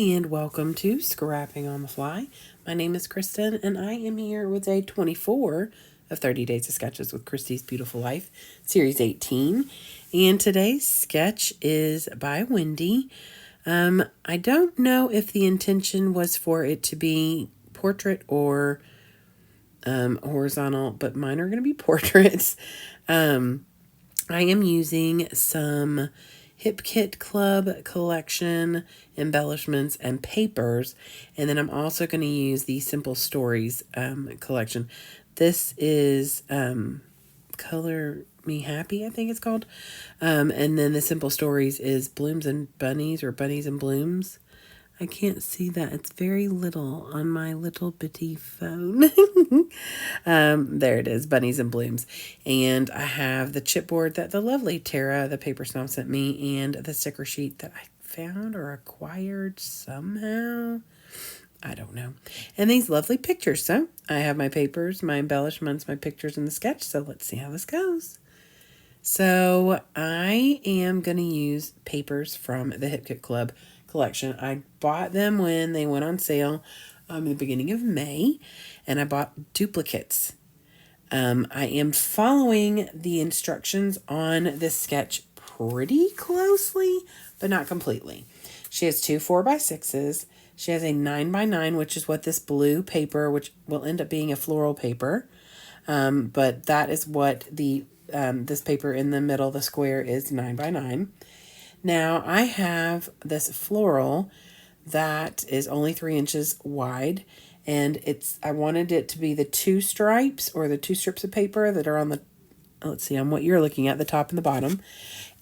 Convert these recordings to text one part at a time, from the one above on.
and welcome to Scrapping on the Fly. My name is Kristen, and I am here with day 24 of 30 Days of Sketches with Christy's Beautiful Life, Series 18. And today's sketch is by Wendy. I don't know if the intention was for it to be portrait or horizontal, but mine are going to be portraits. I am using some Hip Kit Club collection embellishments and papers, and then I'm also going to use the Simple Stories collection. This is Color Me Happy, I think it's called, and then the Simple Stories is Blooms and Bunnies, or Bunnies and Blooms. I can't see that. It's very little on my little bitty phone. There it is, Bunnies and Blooms. And I have the chipboard that the lovely Tara, the paper snob, sent me, and the sticker sheet that I found or acquired somehow. I don't know. And these lovely pictures. So I have my papers, my embellishments, my pictures, and the sketch. So let's see how this goes. So I am going to use papers from the Hip Kit Club collection. I bought them when they went on sale in the beginning of May, and I bought duplicates. I am following the instructions on this sketch pretty closely, but not completely. She has two 4x6s. She has a 9x9, which is what this blue paper, which will end up being a floral paper. But that is what the this paper in the middle, the square, is 9x9. Now I have this floral that is only 3 inches wide, and I wanted it to be the two stripes or the two strips of paper that are on the, let's see, on what you're looking at, the top and the bottom.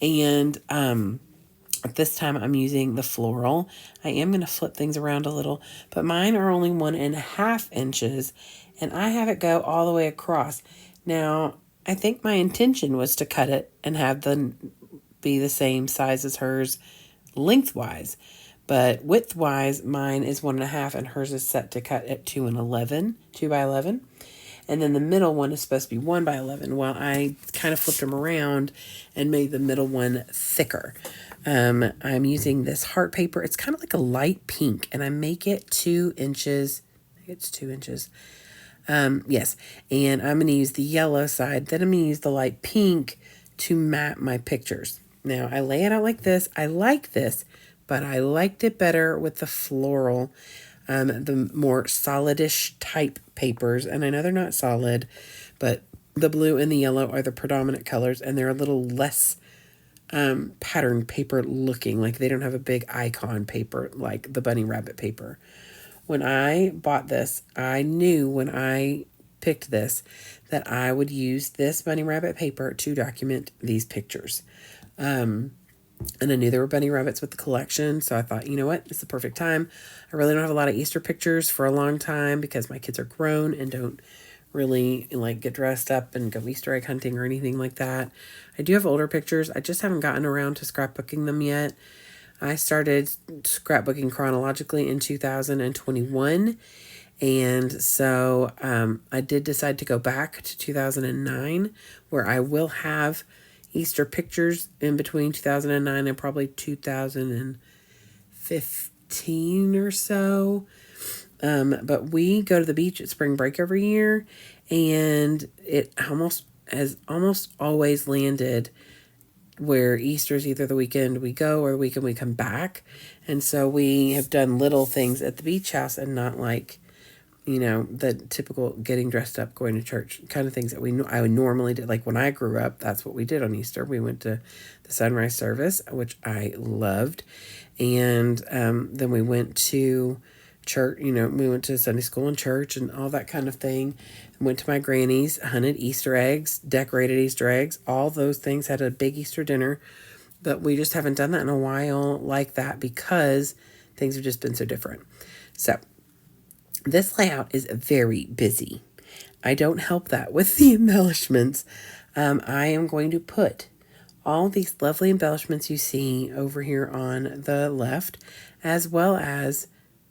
And at this time I'm using the floral. I am going to flip things around a little, but mine are only 1.5 inches, and I have it go all the way across. Now, I think my intention was to cut it and have be the same size as hers lengthwise, but widthwise mine is 1.5 and hers is set to cut at 2 by 11, and then the middle one is supposed to be 1 by 11. Well, I kind of flipped them around and made the middle one thicker. I'm using this heart paper. It's kind of like a light pink, and I make it 2 inches. I think it's 2 inches. Yes, and I'm going to use the yellow side. Then I'm going to use the light pink to map my pictures. Now, I lay it out like this. I like this, but I liked it better with the floral, the more solidish type papers. And I know they're not solid, but the blue and the yellow are the predominant colors, and they're a little less pattern paper looking. Like they don't have a big icon paper like the bunny rabbit paper. When I bought this, I knew when I picked this that I would use this bunny rabbit paper to document these pictures. And I knew there were bunny rabbits with the collection, so I thought, you know what, it's the perfect time. I really don't have a lot of Easter pictures for a long time because my kids are grown and don't really like get dressed up and go Easter egg hunting or anything like that. I do have older pictures. I just haven't gotten around to scrapbooking them yet. I started scrapbooking chronologically in 2021, and so I did decide to go back to 2009, where I will have Easter pictures in between 2009 and probably 2015 or so. But we go to the beach at spring break every year, and it has almost always landed where Easter's either the weekend we go or the weekend we come back. And so we have done little things at the beach house and not like, you know, the typical getting dressed up, going to church kind of things that I would normally do. Like when I grew up, that's what we did on Easter. We went to the sunrise service, which I loved. And then we went to church, you know, we went to Sunday school and church and all that kind of thing. Went to my granny's, hunted Easter eggs, decorated Easter eggs, all those things, had a big Easter dinner. But we just haven't done that in a while like that because things have just been so different. So this layout is very busy. I don't help that with the embellishments. I am going to put all these lovely embellishments you see over here on the left, as well as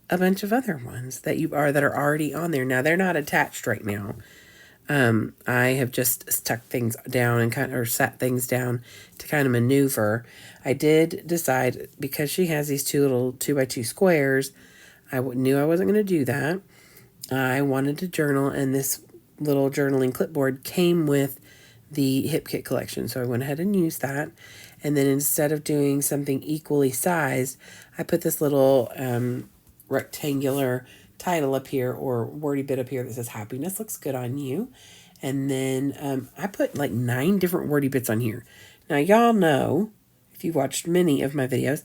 a bunch of other ones that are already on there. Now, they're not attached right now. I have just stuck things down and or sat things down to kind of maneuver. I did decide, because she has these two little 2x2 squares, I knew I wasn't going to do that. I wanted to journal, and this little journaling clipboard came with the Hip Kit collection, so I went ahead and used that. And then instead of doing something equally sized, I put this little rectangular title up here, or wordy bit up here that says happiness looks good on you. And then I put like 9 different wordy bits on here. Now y'all know, if you watched many of my videos,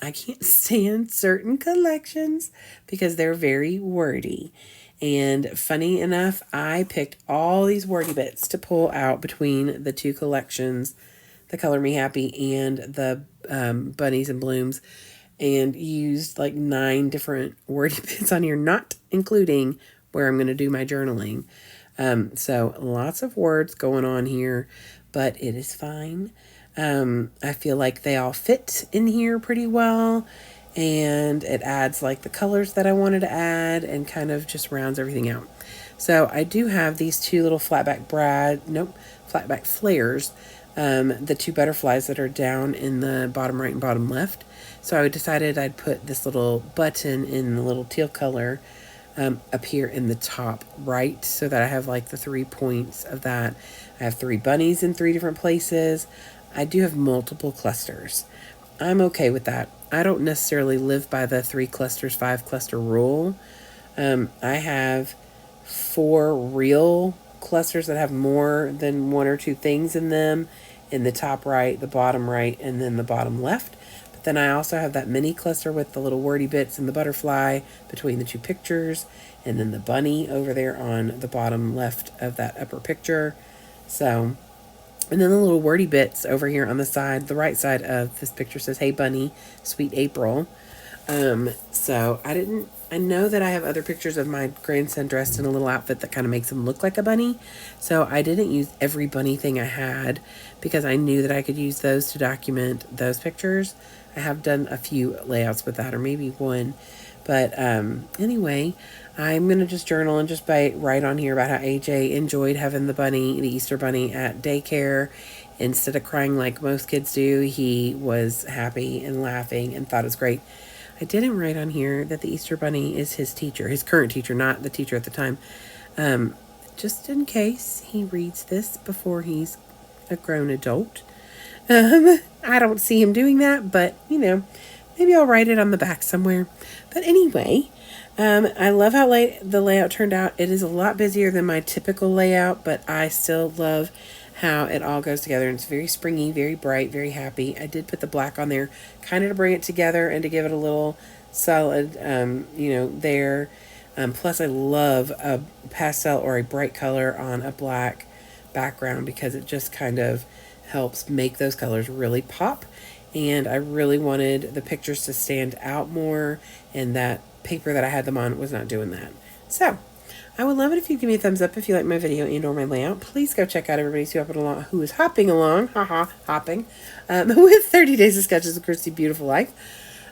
I can't stand certain collections because they're very wordy. And funny enough, I picked all these wordy bits to pull out between the 2 collections, the Color Me Happy and the Bunnies and Blooms, and used like 9 different wordy bits on here, not including where I'm going to do my journaling. So lots of words going on here, but it is fine. I feel like they all fit in here pretty well, and it adds like the colors that I wanted to add and kind of just rounds everything out. So I do have these 2 little flatback flares, the 2 butterflies that are down in the bottom right and bottom left. So I decided I'd put this little button in the little teal color up here in the top right, so that I have like the 3 points of that. I have 3 bunnies in 3 different places. I do have multiple clusters. I'm okay with that. I don't necessarily live by the 3 clusters, 5 cluster rule. I have 4 real clusters that have more than 1 or 2 things in them, in the top right, the bottom right, and then the bottom left. But then I also have that mini cluster with the little wordy bits and the butterfly between the 2 pictures, and then the bunny over there on the bottom left of that upper picture. So, and then the little wordy bits over here on the side, the right side of this picture says, "Hey Bunny, sweet April." So I know that I have other pictures of my grandson dressed in a little outfit that kind of makes him look like a bunny. So I didn't use every bunny thing I had, because I knew that I could use those to document those pictures. I have done a few layouts with that, or maybe 1. But anyway, I'm going to just journal and just write on here about how AJ enjoyed having the Easter bunny at daycare. Instead of crying like most kids do, he was happy and laughing and thought it was great. I didn't write on here that the Easter bunny is his teacher, his current teacher, not the teacher at the time. Just in case he reads this before he's a grown adult. I don't see him doing that, but maybe I'll write it on the back somewhere. But anyway, I love how the layout turned out. It is a lot busier than my typical layout, but I still love how it all goes together. And it's very springy, very bright, very happy. I did put the black on there kind of to bring it together and to give it a little solid, there. Plus, I love a pastel or a bright color on a black background, because it just kind of helps make those colors really pop. And I really wanted the pictures to stand out more, and that paper that I had them on was not doing that. So I would love it if you give me a thumbs up if you like my video and or my layout. Please go check out everybody who is hopping along, with 30 Days of Sketches of Christy Beautiful Life.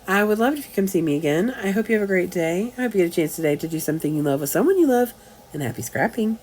I would love it if you come see me again. I hope you have a great day. I hope you get a chance today to do something you love with someone you love, and happy scrapping.